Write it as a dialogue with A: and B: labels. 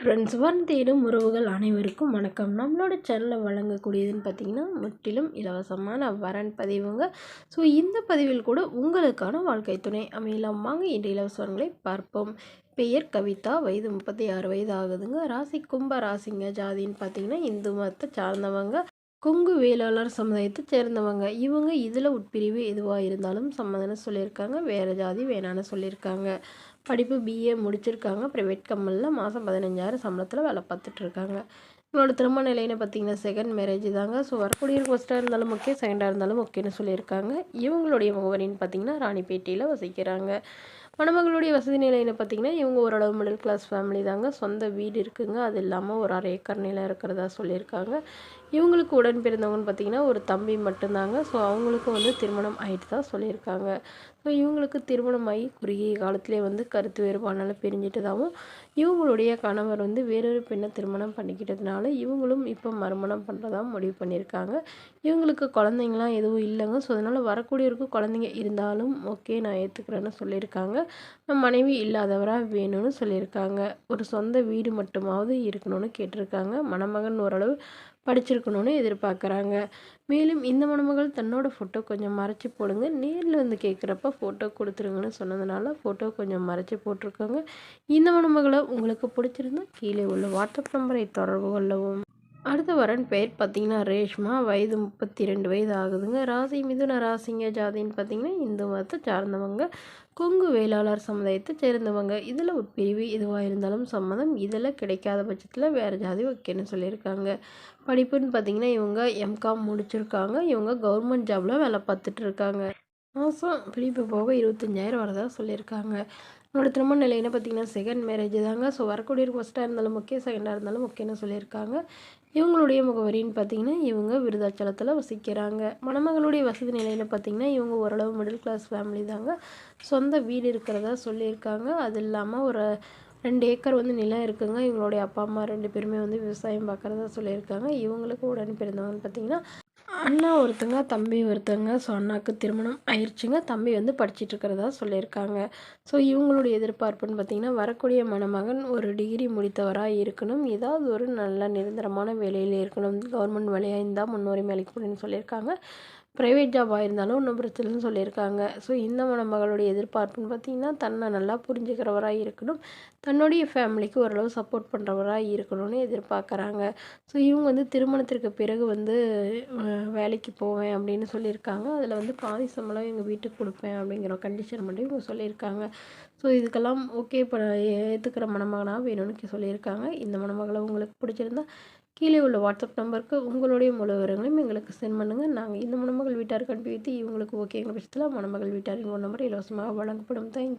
A: Friends தேடும் உறவுகள் அனைவருக்கும் வணக்கம். நம்மளோட சேனலில் வழங்கக்கூடியதுன்னு பார்த்தீங்கன்னா முற்றிலும் இலவசமான வரன் பதிவுங்க. ஸோ இந்த பதிவில் கூட உங்களுக்கான வாழ்க்கை துணை அமையலாம். வாங்க இன்று இலவசங்களை பார்ப்போம். பெயர் கவிதா, வயது 36 வயது ஆகுதுங்க. ராசி கும்ப ராசிங்க. ஜாதின்னு பார்த்தீங்கன்னா இந்து மதத்தை சார்ந்தவங்க. கொங்கு வேளாளர் சமுதாயத்தை சேர்ந்தவங்க. இவங்க இதில் உட்பிரிவு எதுவாக இருந்தாலும் சம்மதம்னு சொல்லியிருக்காங்க. வேறு ஜாதி வேணான்னு சொல்லியிருக்காங்க. படிப்பு பிஏ முடிச்சிருக்காங்க. ப்ரைவேட் கம்பெனியில் மாதம் 15,000 சம்பளத்தில் வேலை பார்த்துட்ருக்காங்க. இவங்களோட திருமண நிலைன்னு பார்த்தீங்கன்னா செகண்ட் மேரேஜ் தாங்க. ஸோ வரக்கூடிய ஃபஸ்ட்டாக இருந்தாலும் ஓகே, செகண்டாக இருந்தாலும் ஓகேன்னு சொல்லியிருக்காங்க. இவங்களுடைய முகவரின்னு பார்த்தீங்கன்னா ராணிப்பேட்டையில் வசிக்கிறாங்க. மணமகளுடைய வசதி நிலைன்னு பார்த்தீங்கன்னா இவங்க ஓரளவு மிடில் கிளாஸ் ஃபேமிலி தாங்க. சொந்த வீடு இருக்குங்க. அது இல்லாமல் ஒரு 1/2 ஏக்கர் நிலம் இருக்கிறதா சொல்லியிருக்காங்க. இவங்களுக்கு உடன் பிறந்தவங்கன்னு பார்த்தீங்கன்னா ஒரு தம்பி மட்டும்தாங்க. ஸோ அவங்களுக்கு திருமணம் ஆகிட்டு தான் சொல்லியிருக்காங்க. ஸோ இவங்களுக்கு திருமணம் ஆகி குறுகிய காலத்திலே கருத்து வேறுபாடுனால பிரிஞ்சிட்டதாகவும், இவங்களுடைய கணவர் வேறொரு பெண்ணை திருமணம் பண்ணிக்கிட்டதுனால இவங்களும் இப்போ மறுமணம் பண்ணுறதா முடிவு பண்ணியிருக்காங்க. இவங்களுக்கு குழந்தைங்களாம் எதுவும் இல்லைங்க. ஸோ அதனால் வரக்கூடியவருக்கு குழந்தைங்க இருந்தாலும் ஓகே, நான் ஏற்றுக்கிறேன்னு சொல்லியிருக்காங்க. மனைவி இல்லாதவராக வேணும்னு சொல்லியிருக்காங்க. ஒரு சொந்த வீடு மட்டுமாவது இருக்கணும்னு கேட்டிருக்காங்க. மணமகன் ஓரளவு படிச்சிருக்கணும்னு எதிர்பார்க்குறாங்க. மேலும் இந்த மணமகள் தன்னோட ஃபோட்டோ கொஞ்சம் மறைச்சி போடுங்க, நேரில் கேட்குறப்ப ஃபோட்டோ கொடுத்துருங்கன்னு சொன்னதுனால ஃபோட்டோ கொஞ்சம் மறைச்சி போட்டிருக்கோங்க. இந்த மணமகளை உங்களுக்கு பிடிச்சிருந்தா கீழே உள்ள வாட்ஸ்அப் நம்பரை தொடர்பு கொள்ளவும். அடுத்த வரன் பெயர் பார்த்தீங்கன்னா ரேஷ்மா, வயது 32 வயது ஆகுதுங்க. ராசி மிதுன ராசிங்க. ஜாதின்னு பார்த்தீங்கன்னா இந்து மதத்தை சார்ந்தவங்க. கொங்கு வேளாளர் சமுதாயத்தை சேர்ந்தவங்க. இதில் உட்பிரிவு எதுவாக இருந்தாலும் சம்மதம். இதில் கிடைக்காத பட்சத்தில் வேறு ஜாதி ஓகேன்னு சொல்லியிருக்காங்க. படிப்புன்னு பார்த்தீங்கன்னா இவங்க எம்காம் முடிச்சிருக்காங்க. இவங்க கவர்மெண்ட் ஜாபில் வேலை பார்த்துட்ருக்காங்க. மாதம் பிடிப்பு போக 25,000 வரதா சொல்லியிருக்காங்க. என்னோட திருமண நிலைன்னு பார்த்தீங்கன்னா செகண்ட் மேரேஜ் தாங்க. ஸோ வரக்கூடிய ஃபஸ்ட்டாக இருந்தாலும் ஓகே, செகண்டாக இருந்தாலும் ஓகேன்னு சொல்லியிருக்காங்க. இவங்களுடைய முகவரின்னு பார்த்தீங்கன்னா இவங்க விருதாச்சலத்தில் வசிக்கிறாங்க. மணமகளுடைய வசதி நிலைன்னு பார்த்தீங்கன்னா இவங்க ஓரளவு மிடில் கிளாஸ் ஃபேமிலி தாங்க. சொந்த வீடு இருக்கிறதா சொல்லியிருக்காங்க. அது இல்லாமல் ஒரு 2 ஏக்கர் நிலம் இருக்குங்க. இவங்களுடைய அப்பா அம்மா 2 பேருமே விவசாயம் பார்க்குறதா சொல்லியிருக்காங்க. இவங்களுக்கு உடன் பிறந்தவங்கன்னு பார்த்தீங்கன்னா அண்ணா ஒருத்தங்க, தம்பி ஒருத்தங்க. ஸோ அண்ணாவுக்கு திருமணம் ஆயிடுச்சுங்க. தம்பி படிச்சுட்டு இருக்கிறதா சொல்லியிருக்காங்க. ஸோ இவங்களுடைய எதிர்பார்ப்புன்னு பார்த்தீங்கன்னா வரக்கூடிய மணமகன் ஒரு டிகிரி முடித்தவராக இருக்கணும். ஏதாவது ஒரு நல்ல நிரந்தரமான வேலையில் இருக்கணும். கவர்மெண்ட் வேலையாக இருந்தால் முன்னுரிமை அளிக்கணும்னு சொல்லியிருக்காங்க. ப்ரைவேட் ஜாபாக இருந்தாலும் ஒன்றும் பிரச்சனைன்னு சொல்லியிருக்காங்க. ஸோ இந்த மணமகளுடைய எதிர்பார்ப்புன்னு பார்த்தீங்கன்னா தன்னை நல்லா புரிஞ்சுக்கிறவராக இருக்கணும். தன்னுடைய ஃபேமிலிக்கு ஓரளவு சப்போர்ட் பண்ணுறவராக இருக்கணும்னு எதிர்பார்க்குறாங்க. ஸோ இவங்க திருமணத்திற்கு பிறகு வேலைக்கு போவேன் அப்படின்னு சொல்லியிருக்காங்க. அதில் பாதி சம்பளம் எங்கள் வீட்டுக்கு கொடுப்பேன் அப்படிங்கிற கண்டிஷன் மட்டும் இவங்க சொல்லியிருக்காங்க. ஸோ இதுக்கெல்லாம் ஓகே ஏற்றுக்கிற மணமகனாக வேணும்னு சொல்லியிருக்காங்க. இந்த மணமகளை உங்களுக்கு பிடிச்சிருந்தா கீழே உள்ள வாட்ஸ்அப் நம்பருக்கு உங்களுடைய முழு விவரங்களையும் எங்களுக்கு சென்ட் பண்ணுங்கள். நாங்கள் இந்த மணமகள் வீட்டாருக்கு அனுப்பி வைத்து இவங்களுக்கு ஓகேங்கிற பட்சத்தில் மணமகள் வீட்டாரின் ஃபோன் நம்பர் இலவசமாக வழங்கப்படும். தேங்க்யூ.